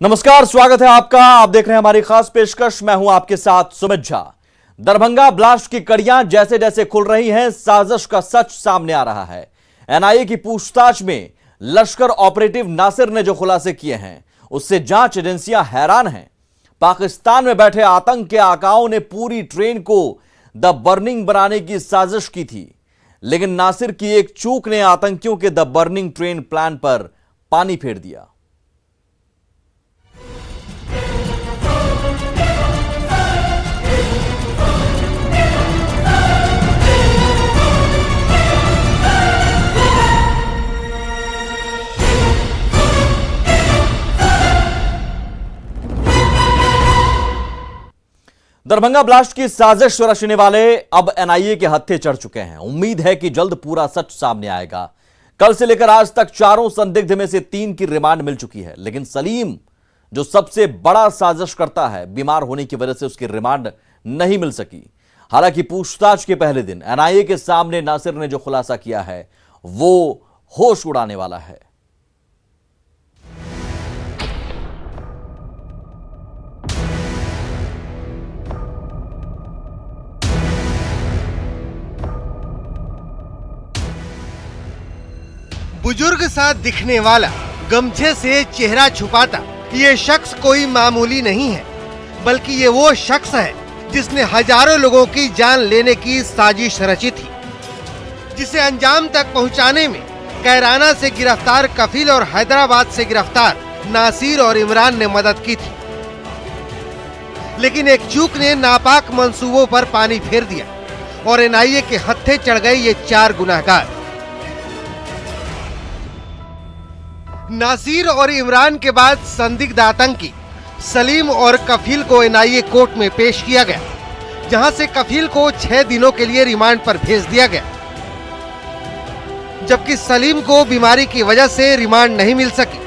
नमस्कार, स्वागत है आपका। आप देख रहे हैं हमारी खास पेशकश। मैं हूं आपके साथ सुमित झा। दरभंगा ब्लास्ट की कड़ियां जैसे जैसे खुल रही हैं, साजिश का सच सामने आ रहा है। एनआईए की पूछताछ में लश्कर ऑपरेटिव नासिर ने जो खुलासे किए हैं, उससे जांच एजेंसियां हैरान हैं। पाकिस्तान में बैठे आतंक के आकाओं ने पूरी ट्रेन को द बर्निंग बनाने की साजिश की थी, लेकिन नासिर की एक चूक ने आतंकियों के द बर्निंग ट्रेन प्लान पर पानी फेर दिया। दरभंगा ब्लास्ट की साजिश रचने वाले अब एनआईए के हत्थे चढ़ चुके हैं। उम्मीद है कि जल्द पूरा सच सामने आएगा। कल से लेकर आज तक चारों संदिग्ध में से 3 की रिमांड मिल चुकी है, लेकिन सलीम जो सबसे बड़ा साजिश करता है, बीमार होने की वजह से उसकी रिमांड नहीं मिल सकी। हालांकि पूछताछ के पहले दिन एनआईए के सामने नासिर ने जो खुलासा किया है, वो होश उड़ाने वाला है। बुजुर्ग सा दिखने वाला, गमछे से चेहरा छुपाता ये शख्स कोई मामूली नहीं है, बल्कि ये वो शख्स है जिसने हजारों लोगों की जान लेने की साजिश रची थी, जिसे अंजाम तक पहुंचाने में कैराना से गिरफ्तार कफील और हैदराबाद से गिरफ्तार नासिर और इमरान ने मदद की थी। लेकिन एक चूक ने नापाक मंसूबों पर पानी फेर दिया और एनआईए के हत्थे चढ़ गए ये 4 गुनाहगार। नासिर और इमरान के बाद संदिग्ध आतंकी सलीम और कफील को एनआईए कोर्ट में पेश किया गया, जहां से कफील को 6 दिनों के लिए रिमांड पर भेज दिया गया, जबकि सलीम को बीमारी की वजह से रिमांड नहीं मिल सकी।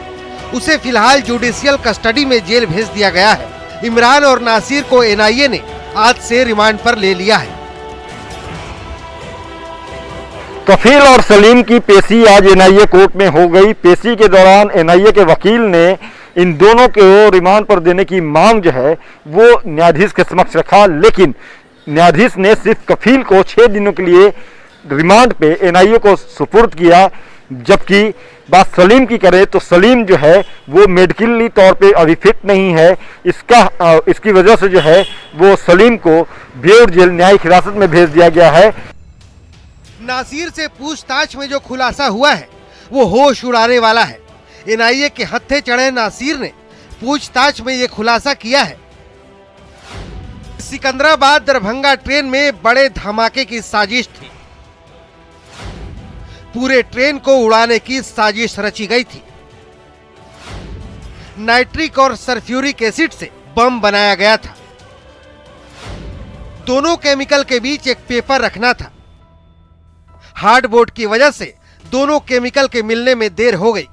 उसे फिलहाल जुडिशियल कस्टडी में जेल भेज दिया गया है। इमरान और नासिर को एनआईए ने आज से रिमांड पर ले लिया है। कफील और सलीम की पेशी आज एनआईए कोर्ट में हो गई। पेशी के दौरान एनआईए के वकील ने इन दोनों को रिमांड पर देने की मांग जो है वो न्यायाधीश के समक्ष रखा, लेकिन न्यायाधीश ने सिर्फ कफील को 6 दिनों के लिए रिमांड पे एनआईए को सुपुर्द किया। जबकि बात सलीम की करें तो सलीम जो है वो मेडिकली तौर पे अभी फिट नहीं है। इसकी वजह से जो है वो सलीम को बेऊर जेल न्यायिक हिरासत में भेज दिया गया है। नासिर से पूछताछ में जो खुलासा हुआ है वो होश उड़ाने वाला है। एनआईए के हत्थे चढ़े नासिर ने पूछताछ में ये खुलासा किया है। सिकंदराबाद दरभंगा ट्रेन में बड़े धमाके की साजिश थी। पूरे ट्रेन को उड़ाने की साजिश रची गई थी। नाइट्रिक और सल्फ्यूरिक एसिड से बम बनाया गया था। दोनों केमिकल के बीच एक पेपर रखना था। हार्डबोर्ड की वजह से दोनों केमिकल के मिलने में देर हो गई।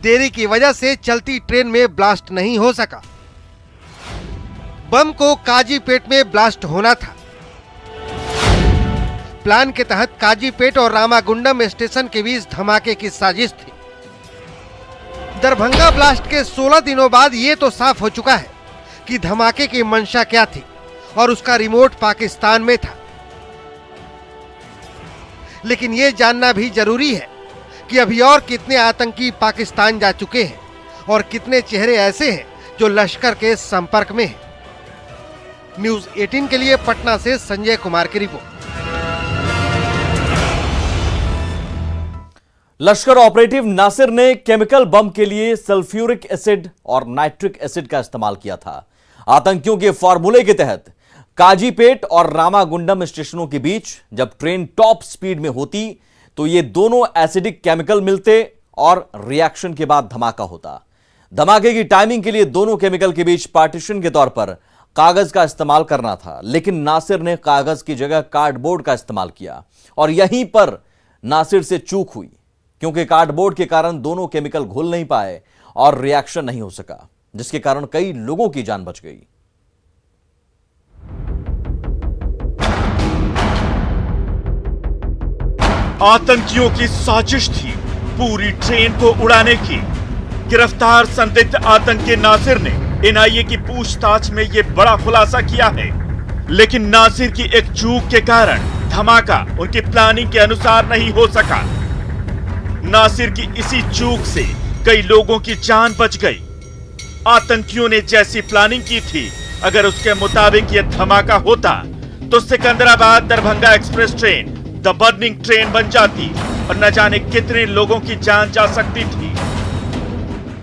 देरी की वजह से चलती ट्रेन में ब्लास्ट नहीं हो सका। बम को काजीपेट में ब्लास्ट होना था। प्लान के तहत काजीपेट और रामागुंडम स्टेशन के बीच धमाके की साजिश थी। दरभंगा ब्लास्ट के 16 दिनों बाद यह तो साफ हो चुका है कि धमाके की मंशा क्या थी और उसका रिमोट पाकिस्तान में था। लेकिन यह जानना भी जरूरी है कि अभी और कितने आतंकी पाकिस्तान जा चुके हैं और कितने चेहरे ऐसे हैं जो लश्कर के संपर्क में हैं। न्यूज़ 18 के लिए पटना से संजय कुमार की रिपोर्ट। लश्कर ऑपरेटिव नासिर ने केमिकल बम के लिए सल्फ्यूरिक एसिड और नाइट्रिक एसिड का इस्तेमाल किया था। आतंकियों के फॉर्मूले के तहत काजीपेट और रामागुंडम स्टेशनों के बीच जब ट्रेन टॉप स्पीड में होती तो ये दोनों एसिडिक केमिकल मिलते और रिएक्शन के बाद धमाका होता। धमाके की टाइमिंग के लिए दोनों केमिकल के बीच पार्टीशन के तौर पर कागज का इस्तेमाल करना था, लेकिन नासिर ने कागज की जगह कार्डबोर्ड का इस्तेमाल किया और यहीं पर नासिर से चूक हुई, क्योंकि कार्डबोर्ड के कारण दोनों केमिकल घुल नहीं पाए और रिएक्शन नहीं हो सका, जिसके कारण कई लोगों की जान बच गई। आतंकियों की साजिश थी पूरी ट्रेन को उड़ाने की। गिरफ्तार संदिग्ध आतंकी नासिर ने एनआईए की पूछताछ में ये बड़ा खुलासा किया है। लेकिन नासिर की एक चूक के कारण धमाका उनकी प्लानिंग के अनुसार नहीं हो सका। नासिर की इसी चूक से कई लोगों की जान बच गई। आतंकियों ने जैसी प्लानिंग की थी, अगर उसके मुताबिक यह धमाका होता तो Secunderabad Darbhanga express train the burning train बन जाती और न जाने कितने लोगों की जान जा सकती थी।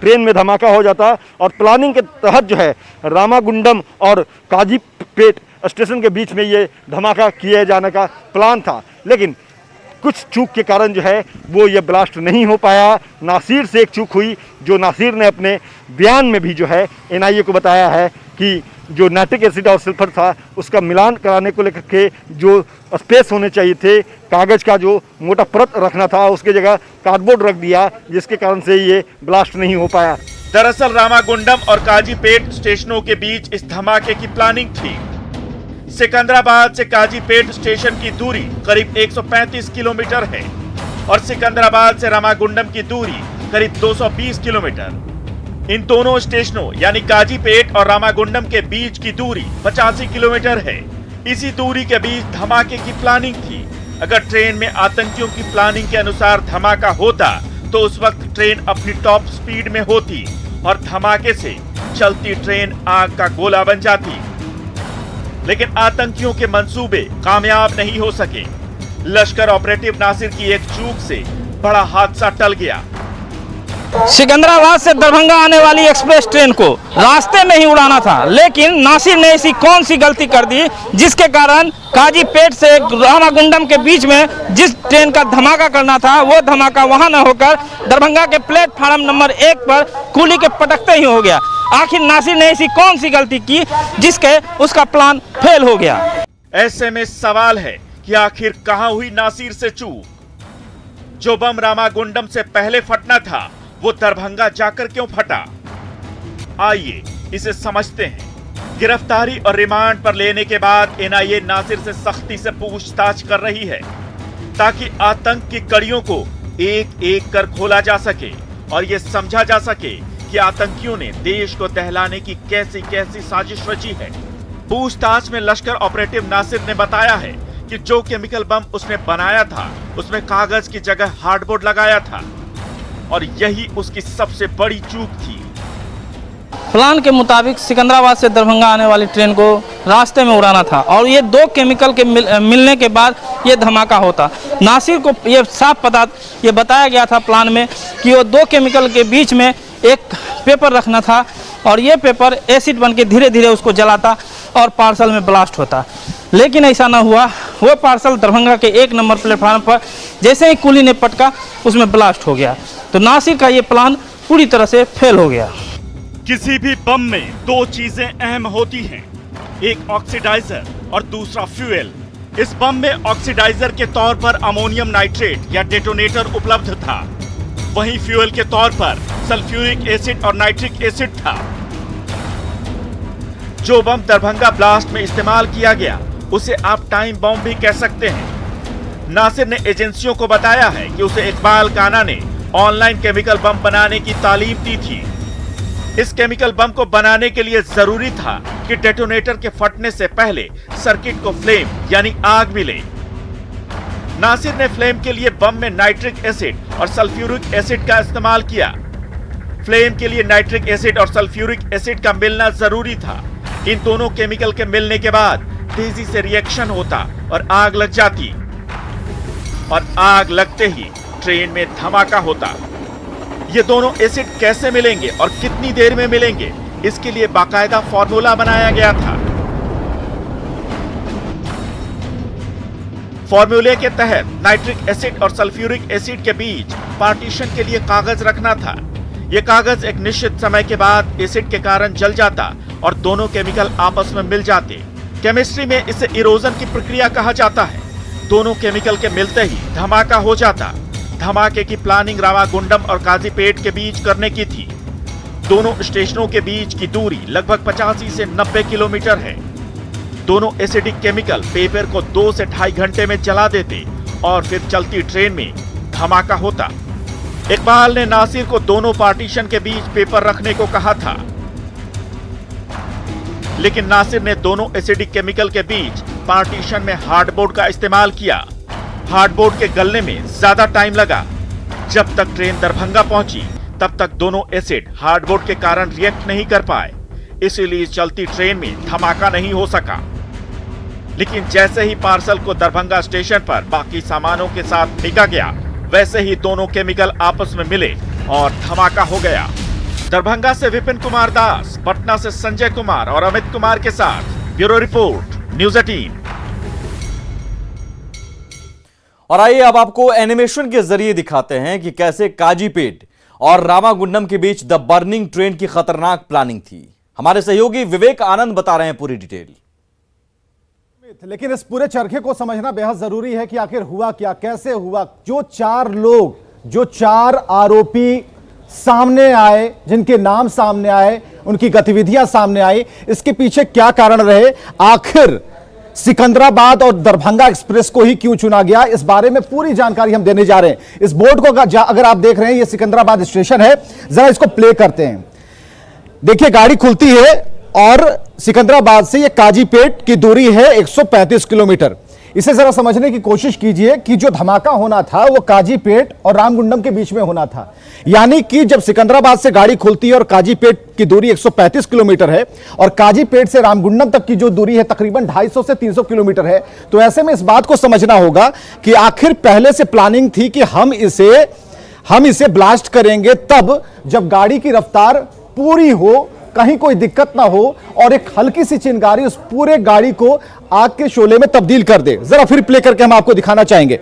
ट्रेन में धमाका हो जाता और प्लानिंग के तहत जो है रामागुंडम और काजीपेट स्टेशन के बीच में ये धमाका किए जाने का प्लान था। लेकिन कुछ चूक के कारण जो है वो ये ब्लास्ट नहीं हो पाया। नासिर से एक चूक हुई, जो नासिर ने अपने बयान में भी जो है एनआईए को बताया है कि जो नाइट्रिक एसिड और सल्फर था उसका मिलान कराने को लेकर के जो स्पेस होने चाहिए थे, कागज़ का जो मोटा परत रखना था उसकी जगह कार्डबोर्ड रख दिया, जिसके कारण से ये ब्लास्ट नहीं हो पाया। दरअसल रामागुंडम और काजीपेट स्टेशनों के बीच इस धमाके की प्लानिंग थी। सिकंदराबाद से काजीपेट स्टेशन की दूरी करीब 135 किलोमीटर है और सिकंदराबाद से रामागुंडम की दूरी करीब 220 किलोमीटर। इन दोनों स्टेशनों यानी काजीपेट और रामागुंडम के बीच की दूरी 85 किलोमीटर है। इसी दूरी के बीच धमाके की प्लानिंग थी। अगर ट्रेन में आतंकियों की प्लानिंग के अनुसार धमाका होता तो उस वक्त ट्रेन अपनी टॉप स्पीड में होती और धमाके से चलती ट्रेन आग का गोला बन जाती। लेकिन आतंकियों के मंसूबे कामयाब नहीं हो सके। लश्कर ऑपरेटिव नासिर की एक चूक से बड़ा हादसा टल गया। सिकंदराबाद से दरभंगा आने वाली एक्सप्रेस ट्रेन को रास्ते में ही उड़ाना था, लेकिन नासिर ने ऐसी कौन सी गलती कर दी जिसके कारण काजीपेट से रामागुंडम के बीच में जिस ट्रेन का धमाका करना था वो धमाका वहां न होकर दरभंगा के प्लेटफार्म नंबर 1 पर कुली के पटकते ही हो गया। आखिर नासिर ने ऐसी कौन सी गलती की जिसके उसका प्लान फेल हो गया। ऐसे में सवाल है कि आखिर कहां हुई नासिर से चूक। जो बम रामागुंडम से पहले फटना था वो दरभंगा जाकर क्यों फटा? आइए इसे समझते हैं। गिरफ्तारी और रिमांड पर लेने के बाद एनआईए नासिर से सख्ती से पूछताछ कर रही है ताकि आतंक की कड़ियों को एक एक कर खोला जा सके और ये समझा जा सके कि आतंकियों ने देश को दहलाने की कैसी कैसी साजिश रची है। पूछताछ में लश्कर ऑपरेटिव नासिर ने बताया है कि जो केमिकल बम उसने बनाया था उसमें कागज की जगह हार्डबोर्ड लगाया था और यही उसकी सबसे बड़ी चूक थी। प्लान के मुताबिक सिकंदराबाद से दरभंगा आने वाली ट्रेन को रास्ते में उड़ाना था और ये 2 केमिकल के मिलने के बाद ये धमाका होता। नासिर को ये साफ पता ये बताया गया था प्लान में कि वो 2 केमिकल के बीच में एक पेपर रखना था और ये पेपर एसिड बन के धीरे धीरे उसको जलाता और पार्सल में ब्लास्ट होता। लेकिन ऐसा ना हुआ। वो पार्सल दरभंगा के 1 नंबर प्लेटफार्म पर जैसे ही कुली ने पटका उसमें ब्लास्ट हो गया। तो नासिर का ये प्लान पूरी तरह से फेल हो गया। किसी भी बम में 2 चीजें अहम होती हैं, एक ऑक्सीडाइजर और दूसरा फ्यूल। इस बम में ऑक्सीडाइजर के तौर पर अमोनियम नाइट्रेट या डेटोनेटर उपलब्ध था, वहीं फ्यूल के तौर पर सल्फ्यूरिक एसिड और नाइट्रिक एसिड था। जो बम दरभंगा ब्लास्ट में इस्तेमाल किया गया उसे आप टाइम बम भी कह सकते हैं। नासिर ने एजेंसियों को बताया है कि उसे इकबाल काना ने ऑनलाइन केमिकल बम बनाने की तालीम दी थी। इस केमिकल बम को बनाने के लिए जरूरी था कि डेटोनेटर के फटने से पहले सर्किट को फ्लेम यानी आग मिले। नासिर ने फ्लेम के लिए बम में नाइट्रिक एसिड और सल्फ्यूरिक एसिड का इस्तेमाल किया। फ्लेम के लिए नाइट्रिक एसिड और सल्फ्यूरिक एसिड का मिलना जरूरी था। इन दोनों केमिकल के मिलने के बाद तेजी से रिएक्शन होता और आग लग जाती और आग लगते ही ट्रेन में धमाका होता। ये दोनों एसिड कैसे मिलेंगे और कितनी देर में मिलेंगे, इसके लिए बाकायदा फॉर्मूला बनाया गया था। फॉर्मूले के तहत नाइट्रिक एसिड और सल्फ्यूरिक एसिड के बीच पार्टीशन के लिए कागज रखना था। यह कागज एक निश्चित समय के बाद एसिड के कारण जल जाता और दोनों केमिकल आपस में मिल जाते। केमिस्ट्री में इसे इरोजन की प्रक्रिया कहा जाता है। दोनों केमिकल के मिलते ही धमाका हो जाता। धमाके की प्लानिंग रामागुंडम और काजीपेट के बीच करने की थी। दोनों स्टेशनों के बीच की दूरी लगभग 85 से 90 किलोमीटर है। दोनों एसिडिक केमिकल पेपर को 2 से 2.5 घंटे में जला देते और फिर चलती ट्रेन में धमाका होता। इकबाल ने नासिर को दोनों पार्टीशन के बीच पेपर रखने को कहा था, लेकिन नासिर ने दोनों एसिडिक केमिकल के बीच पार्टीशन में हार्डबोर्ड का इस्तेमाल किया। हार्डबोर्ड के गलने में ज्यादा टाइम लगा। जब तक ट्रेन दरभंगा पहुंची तब तक दोनों एसिड हार्डबोर्ड के कारण रिएक्ट नहीं कर पाए, इसीलिए चलती ट्रेन में धमाका नहीं हो सका। लेकिन जैसे ही पार्सल को दरभंगा स्टेशन पर बाकी सामानों के साथ फेंका गया, वैसे ही दोनों केमिकल आपस में मिले और धमाका हो गया। दरभंगा से विपिन कुमार दास, पटना से संजय कुमार और अमित कुमार के साथ ब्यूरो रिपोर्ट, न्यूज़ 18। और आइए अब आपको एनिमेशन के जरिए दिखाते हैं कि कैसे काजीपेट और रामागुंडम के बीच द बर्निंग ट्रेन की खतरनाक प्लानिंग थी। हमारे सहयोगी विवेक आनंद बता रहे हैं पूरी डिटेल। लेकिन इस पूरे चरखे को समझना बेहद जरूरी है कि आखिर हुआ क्या, कैसे हुआ। जो चार लोग, जो चार आरोपी सामने आए, जिनके नाम सामने आए, उनकी गतिविधियां सामने आई, इसके पीछे क्या कारण रहे, आखिर सिकंदराबाद और दरभंगा एक्सप्रेस को ही क्यों चुना गया, इस बारे में पूरी जानकारी हम देने जा रहे हैं। इस बोर्ड को अगर आप देख रहे हैं, यह सिकंदराबाद स्टेशन है, जरा इसको प्ले करते हैं। देखिए गाड़ी खुलती है और सिकंदराबाद से ये काजीपेट की दूरी है 135 किलोमीटर। इसे जरा समझने की कोशिश कीजिए कि जो धमाका होना था वो काजीपेट और रामगुंडम के बीच में होना था। यानी कि जब सिकंदराबाद से गाड़ी खुलती है और काजीपेट की दूरी 135 किलोमीटर है और काजीपेट से रामगुंडम तक की जो दूरी है तकरीबन 250 से 300 किलोमीटर है, तो ऐसे में इस बात को समझना होगा कि आखिर पहले से प्लानिंग थी कि हम इसे ब्लास्ट करेंगे तब जब गाड़ी की रफ्तार पूरी हो, कहीं कोई दिक्कत ना हो और एक हल्की सी चिंगारी उस पूरे गाड़ी को आग के शोले में तब्दील कर दे। जरा फिर प्ले करके हम आपको दिखाना चाहेंगे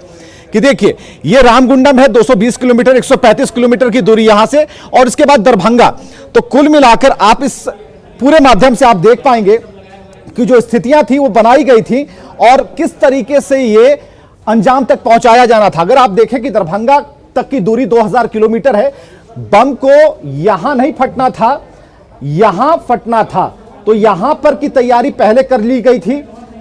कि देखिए ये रामगुंडम है, 220 किलोमीटर, 135 किलोमीटर की दूरी यहां से, और इसके बाद दरभंगा। तो कुल मिलाकर आप इस पूरे माध्यम से आप देख पाएंगे कि जो स्थितियां थी वो बनाई गई थी और किस तरीके से ये अंजाम तक पहुंचाया जाना था। अगर आप देखें कि दरभंगा तक की दूरी 2000 किलोमीटर है, बम को यहां नहीं फटना था, यहां फटना था, तो यहां पर की तैयारी पहले कर ली गई थी।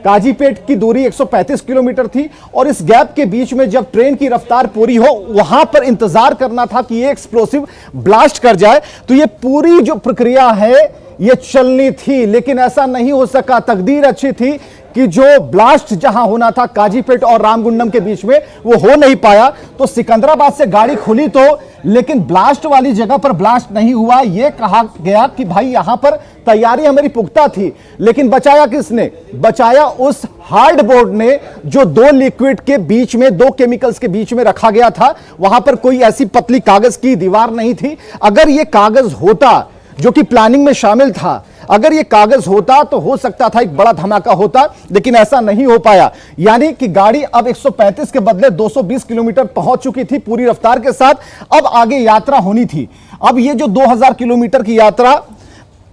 काजीपेट की दूरी 135 किलोमीटर थी और इस गैप के बीच में जब ट्रेन की रफ्तार पूरी हो, वहां पर इंतजार करना था कि ये एक्सप्लोसिव ब्लास्ट कर जाए। तो ये पूरी जो प्रक्रिया है ये चलनी थी, लेकिन ऐसा नहीं हो सका। तकदीर अच्छी थी कि जो ब्लास्ट जहां होना था काजीपेट और रामगुंडम के बीच में, वो हो नहीं पाया। तो सिकंदराबाद से गाड़ी खुली तो, लेकिन ब्लास्ट वाली जगह पर ब्लास्ट नहीं हुआ। यह कहा गया कि भाई यहां पर तैयारी हमारी पुख्ता थी, लेकिन बचाया किसने? बचाया उस हार्ड बोर्ड ने जो दो लिक्विड के बीच में, दो केमिकल्स के बीच में रखा गया था। वहां पर कोई ऐसी पतली कागज की दीवार नहीं थी। अगर यह कागज होता जो कि प्लानिंग में शामिल था, अगर ये कागज होता तो हो सकता था एक बड़ा धमाका होता, लेकिन ऐसा नहीं हो पाया। यानी कि गाड़ी अब 135 के बदले 220 किलोमीटर पहुंच चुकी थी पूरी रफ्तार के साथ। अब आगे यात्रा होनी थी। अब ये जो 2000 किलोमीटर की यात्रा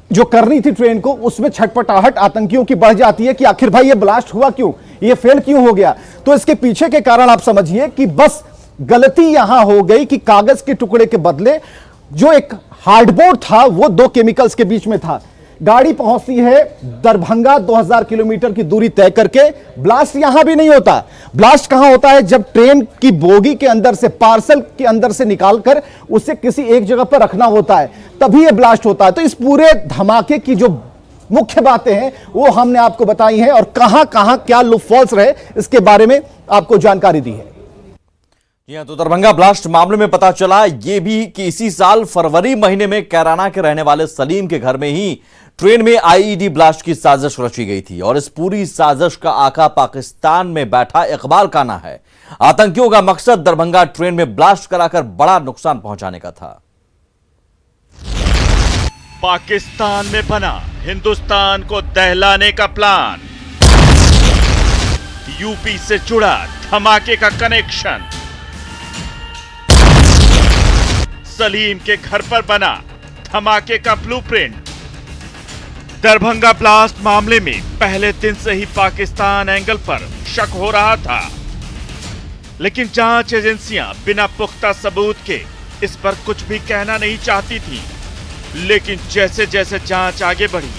जो करनी थी ट्रेन को, उसमें छटपटाहट आतंकियों की बढ़ जाती है कि आखिर भाई ये ब्लास्ट हुआ क्यों, ये फेल क्यों हो गया। तो इसके पीछे के कारण आप समझिए कि बस गलती यहां हो गई कि कागज के टुकड़े के बदले जो एक हार्डबोर्ड था वो दो केमिकल्स के बीच में था। गाड़ी पहुंचती है दरभंगा, 2000 किलोमीटर की दूरी तय करके। ब्लास्ट यहां भी नहीं होता। ब्लास्ट कहां होता है? जब ट्रेन की बोगी के अंदर से, पार्सल के अंदर से निकालकर उसे किसी एक जगह पर रखना होता है, तभी यह ब्लास्ट होता है। तो इस पूरे धमाके की जो मुख्य बातें हैं वो हमने आपको बताई हैं और कहां कहां क्या लूपहोल्स रहे इसके बारे में आपको जानकारी दी है। जी हां, तो दरभंगा ब्लास्ट मामले में पता चला ये भी कि इसी साल फरवरी महीने में कैराना के रहने वाले सलीम के घर में ही ट्रेन में आईईडी ब्लास्ट की साजिश रची गई थी और इस पूरी साजिश का आका पाकिस्तान में बैठा इकबाल काना है। आतंकियों का मकसद दरभंगा ट्रेन में ब्लास्ट कराकर बड़ा नुकसान पहुंचाने का था। पाकिस्तान में बना हिंदुस्तान को दहलाने का प्लान, यूपी से जुड़ा धमाके का कनेक्शन, सलीम के घर पर बना धमाके का ब्लूप्रिंट। दरभंगा ब्लास्ट मामले में पहले दिन से ही पाकिस्तान एंगल पर शक हो रहा था, लेकिन जांच एजेंसियां बिना पुख्ता सबूत के इस पर कुछ भी कहना नहीं चाहती थीं। लेकिन जैसे जैसे जांच आगे बढ़ी,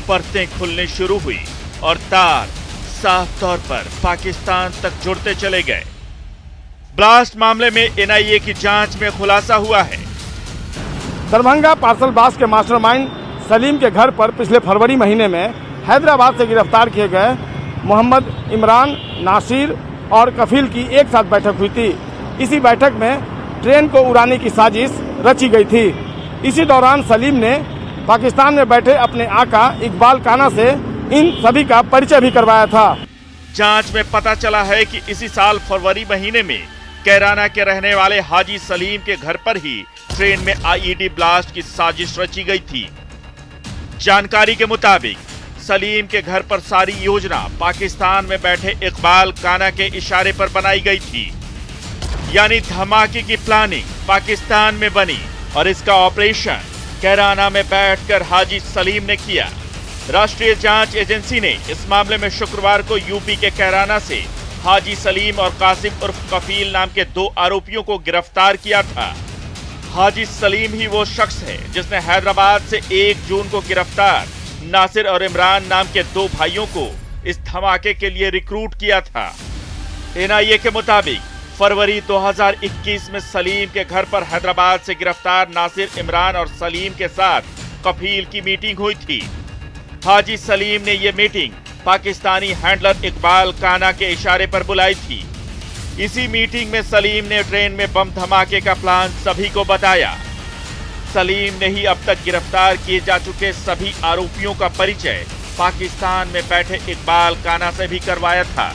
परतें खुलने शुरू हुई और तार साफ तौर पर पाकिस्तान तक जुड़ते चले गए। ब्लास्ट मामले में एनआईए की जांच में खुलासा हुआ है। दरभंगा पार्सल ब्लास्ट के मास्टरमाइंड सलीम के घर पर पिछले फरवरी महीने में हैदराबाद से गिरफ्तार किए गए मोहम्मद इमरान, नासिर और कफील की एक साथ बैठक हुई थी। इसी बैठक में ट्रेन को उड़ाने की साजिश रची गई थी। इसी दौरान सलीम ने पाकिस्तान में बैठे अपने आका इकबाल काना से इन सभी का परिचय भी करवाया था। जांच में पता चला है कि इसी साल फरवरी महीने में कैराना के रहने वाले हाजी सलीम के घर पर ही ट्रेन में आईईडी ब्लास्ट की साजिश रची गई थी। जानकारी के मुताबिक सलीम के घर पर सारी योजना पाकिस्तान में बैठे इकबाल काना के इशारे पर बनाई गई थी। यानी धमाके की प्लानिंग पाकिस्तान में बनी और इसका ऑपरेशन कैराना में बैठकर हाजी सलीम ने किया। राष्ट्रीय जांच एजेंसी ने इस मामले में शुक्रवार को यूपी के कैराना से हाजी सलीम और कासिम उर्फ कफील नाम के 2 आरोपियों को गिरफ्तार किया था। हाजी सलीम ही वो शख्स है जिसने हैदराबाद से 1 जून को गिरफ्तार नासिर और इमरान नाम के 2 भाइयों को इस धमाके के लिए रिक्रूट किया था। एनआईए के मुताबिक फरवरी 2021 में सलीम के घर पर हैदराबाद से गिरफ्तार नासिर, इमरान और सलीम के साथ कफील की मीटिंग हुई थी। हाजी सलीम ने ये मीटिंग पाकिस्तानी हैंडलर इकबाल काना के इशारे पर बुलाई थी। इसी मीटिंग में सलीम ने ट्रेन में बम धमाके का प्लान सभी को बताया। सलीम ने ही अब तक गिरफ्तार किए जा चुके सभी आरोपियों का परिचय पाकिस्तान में बैठे इकबाल काना से भी करवाया था।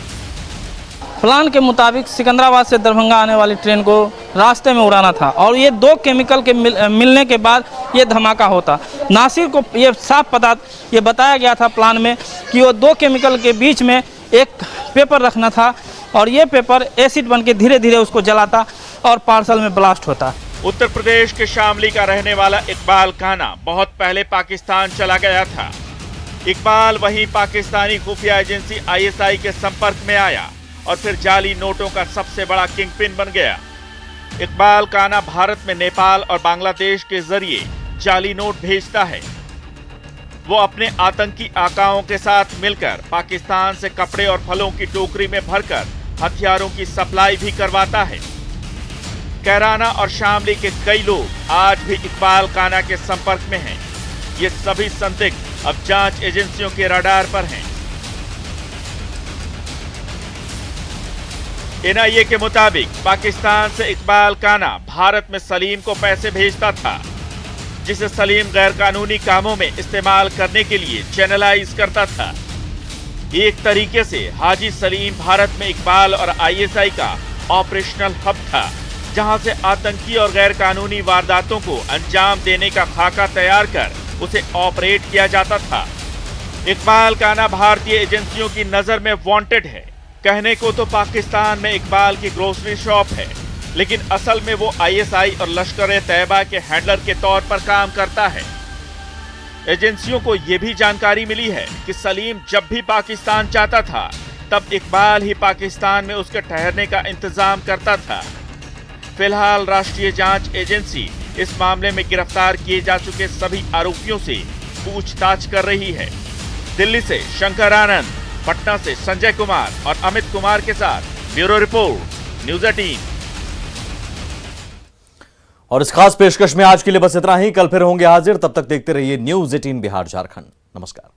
प्लान के मुताबिक सिकंदराबाद से दरभंगा आने वाली ट्रेन को रास्ते में उड़ाना था और ये 2 केमिकल के मिलने के बाद ये धमाका होता। नासिर को ये साफ पता ये बताया गया था प्लान में कि वो 2 केमिकल के बीच में एक पेपर रखना था और ये पेपर एसिड बन के धीरे धीरे उसको जलाता और पार्सल में ब्लास्ट होता। उत्तर प्रदेश के शामली का रहने वाला इकबाल काना बहुत पहले पाकिस्तान चला गया था। इकबाल वहीं पाकिस्तानी खुफिया एजेंसी आईएसआई के संपर्क में आया और फिर जाली नोटों का सबसे बड़ा किंगपिन बन गया। इकबाल काना भारत में नेपाल और बांग्लादेश के जरिए जाली नोट भेजता है। वो अपने आतंकी आकाओं के साथ मिलकर पाकिस्तान से कपड़े और फलों की टोकरी में भरकर हथियारों की सप्लाई भी करवाता है। कैराना और शामली के कई लोग आज भी इकबाल काना के संपर्क में हैं। ये सभी संदिग्ध अब जांच एजेंसियों के रडार पर हैं। एनआईए के मुताबिक पाकिस्तान से इकबाल काना भारत में सलीम को पैसे भेजता था, जिसे सलीम गैरकानूनी कामों में इस्तेमाल करने के लिए चैनलाइज करता था। एक तरीके से हाजी सलीम भारत में इकबाल और आईएसआई का ऑपरेशनल हब था, जहां से आतंकी और गैरकानूनी वारदातों को अंजाम देने का खाका तैयार कर उसे ऑपरेट किया जाता था। इकबाल काना भारतीय एजेंसियों की नजर में वांटेड है। कहने को तो पाकिस्तान में इकबाल की ग्रोसरी शॉप है, लेकिन असल में वो आईएसआई और लश्कर-ए-तैयबा के हैंडलर के तौर पर काम करता है। एजेंसियों को यह भी जानकारी मिली है कि सलीम जब भी पाकिस्तान जाता था, तब इकबाल ही पाकिस्तान में उसके ठहरने का इंतजाम करता था। फिलहाल राष्ट्रीय जांच एजेंसी इस मामले में गिरफ्तार किए जा चुके सभी आरोपियों से पूछताछ कर रही है। दिल्ली से शंकर आनंद, पटना से संजय कुमार और अमित कुमार के साथ ब्यूरो रिपोर्ट, न्यूज़ 18। और इस खास पेशकश में आज के लिए बस इतना ही। कल फिर होंगे हाजिर, तब तक देखते रहिए न्यूज़ 18 बिहार झारखंड। नमस्कार।